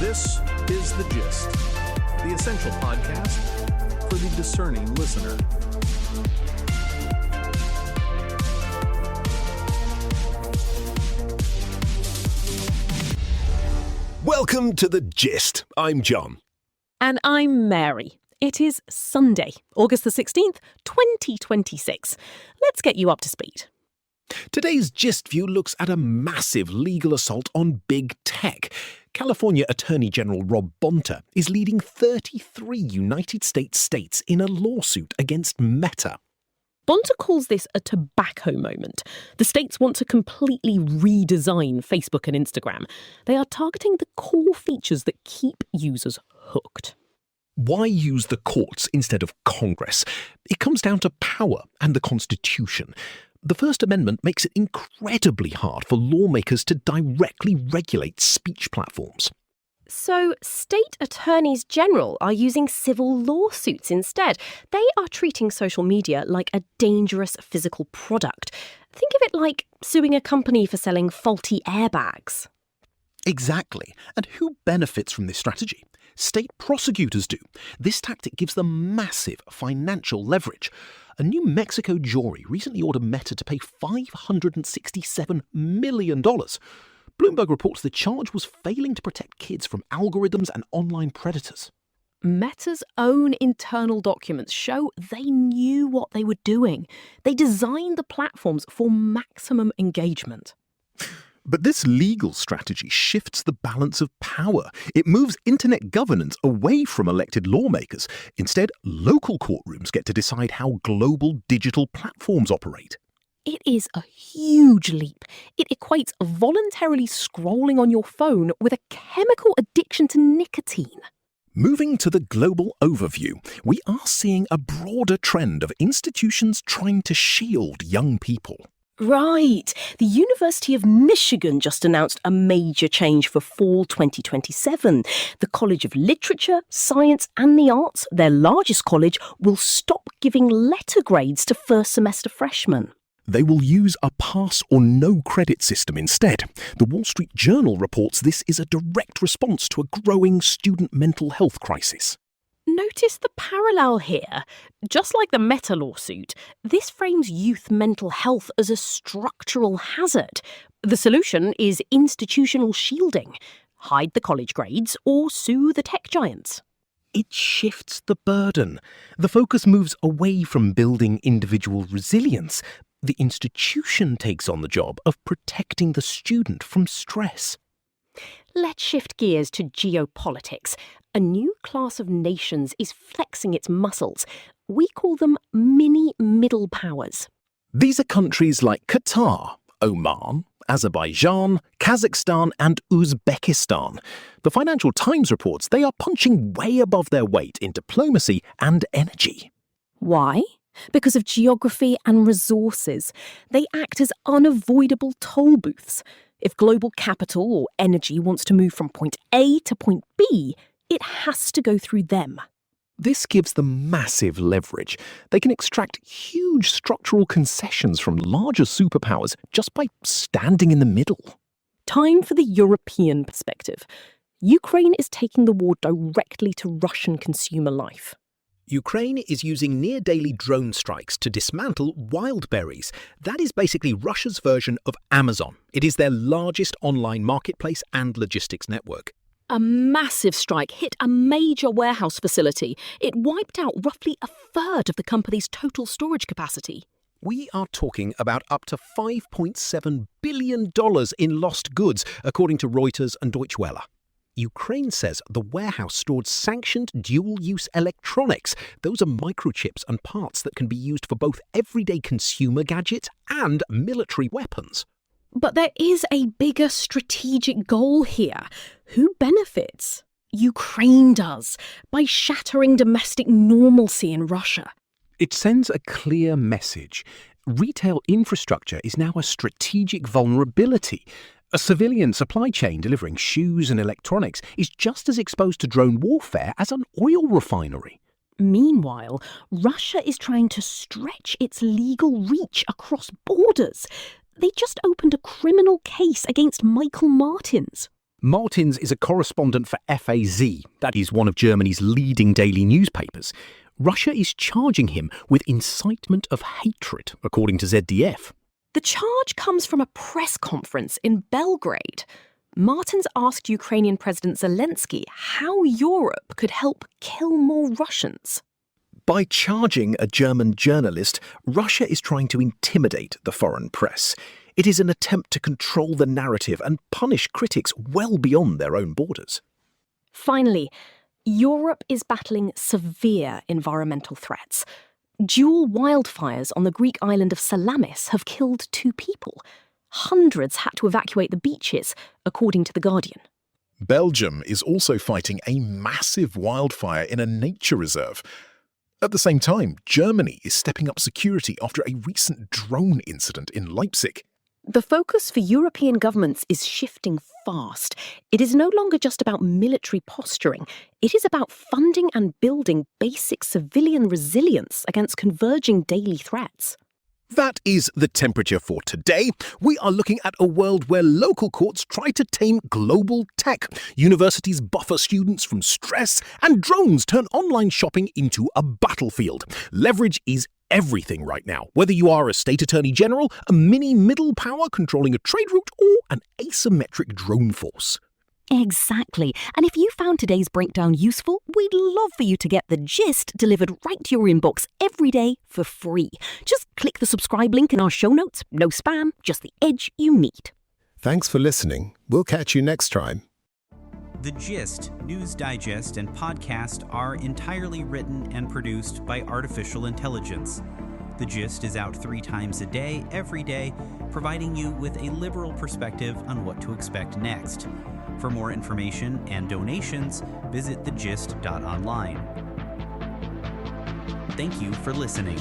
This is The Gist, the essential podcast for the discerning listener. Welcome to The Gist. I'm John. And I'm Mary. It is Sunday, August the 16th, 2026. Let's get you up to speed. Today's Gist View looks at a massive legal assault on big tech. California Attorney General Rob Bonta is leading 33 United States in a lawsuit against Meta. Bonta calls this a tobacco moment. The states want to completely redesign Facebook and Instagram. They are targeting the core features that keep users hooked. Why use the courts instead of Congress? It comes down to power and the Constitution. The First Amendment makes it incredibly hard for lawmakers to directly regulate speech platforms. So, state attorneys general are using civil lawsuits instead. They are treating social media like a dangerous physical product. Think of it like suing a company for selling faulty airbags. Exactly. And who benefits from this strategy? State prosecutors do. This tactic gives them massive financial leverage. A New Mexico jury recently ordered Meta to pay $567 million. Bloomberg reports the charge was failing to protect kids from algorithms and online predators. Meta's own internal documents show they knew what they were doing. They designed the platforms for maximum engagement. But this legal strategy shifts the balance of power. It moves internet governance away from elected lawmakers. Instead, local courtrooms get to decide how global digital platforms operate. It is a huge leap. It equates voluntarily scrolling on your phone with a chemical addiction to nicotine. Moving to the global overview, we are seeing a broader trend of institutions trying to shield young people. Right. The University of Michigan just announced a major change for fall 2027. The College of Literature, Science and the Arts, their largest college, will stop giving letter grades to first semester freshmen. They will use a pass or no credit system instead. The Wall Street Journal reports this is a direct response to a growing student mental health crisis. Notice the parallel here. Just like the Meta lawsuit, this frames youth mental health as a structural hazard. The solution is institutional shielding. Hide the college grades or sue the tech giants. It shifts the burden. The focus moves away from building individual resilience. The institution takes on the job of protecting the student from stress. Let's shift gears to geopolitics. A new class of nations is flexing its muscles. We call them mini-middle powers. These are countries like Qatar, Oman, Azerbaijan, Kazakhstan and Uzbekistan. The Financial Times reports they are punching way above their weight in diplomacy and energy. Why? Because of geography and resources. They act as unavoidable toll booths. If global capital or energy wants to move from point A to point B, it has to go through them. This gives them massive leverage. They can extract huge structural concessions from larger superpowers just by standing in the middle. Time for the European perspective. Ukraine is taking the war directly to Russian consumer life. Ukraine is using near-daily drone strikes to dismantle Wildberries. That is basically Russia's version of Amazon. It is their largest online marketplace and logistics network. A massive strike hit a major warehouse facility. It wiped out roughly a third of the company's total storage capacity. We are talking about up to $5.7 billion in lost goods, according to Reuters and Deutsche Welle. Ukraine says the warehouse stored sanctioned dual-use electronics. Those are microchips and parts that can be used for both everyday consumer gadgets and military weapons. But there is a bigger strategic goal here. Who benefits? Ukraine does, by shattering domestic normalcy in Russia. It sends a clear message. Retail infrastructure is now a strategic vulnerability. A civilian supply chain delivering shoes and electronics is just as exposed to drone warfare as an oil refinery. Meanwhile, Russia is trying to stretch its legal reach across borders. They just opened a criminal case against Michael Martins. Martins is a correspondent for FAZ, that is one of Germany's leading daily newspapers. Russia is charging him with incitement of hatred, according to ZDF. The charge comes from a press conference in Belgrade. Martins asked Ukrainian President Zelensky how Europe could help kill more Russians. By charging a German journalist, Russia is trying to intimidate the foreign press. It is an attempt to control the narrative and punish critics well beyond their own borders. Finally, Europe is battling severe environmental threats. Dual wildfires on the Greek island of Salamis have killed 2 people. Hundreds had to evacuate the beaches, according to The Guardian. Belgium is also fighting a massive wildfire in a nature reserve. At the same time, Germany is stepping up security after a recent drone incident in Leipzig. The focus for European governments is shifting fast. It is no longer just about military posturing. It is about funding and building basic civilian resilience against converging daily threats. That is the temperature for today. We are looking at a world where local courts try to tame global tech, universities buffer students from stress, and drones turn online shopping into a battlefield. Leverage is everything right now, whether you are a state attorney general, a mini middle power controlling a trade route, or an asymmetric drone force. Exactly. And if you found today's breakdown useful, we'd love for you to get the gist delivered right to your inbox every day for free. Just click the subscribe link in our show notes. No spam, just the edge you need. Thanks for listening. We'll catch you next time. The Gist, News Digest, and podcast are entirely written and produced by artificial intelligence. The Gist is out 3 times a day, every day, providing you with a liberal perspective on what to expect next. For more information and donations, visit thegist.online. Thank you for listening.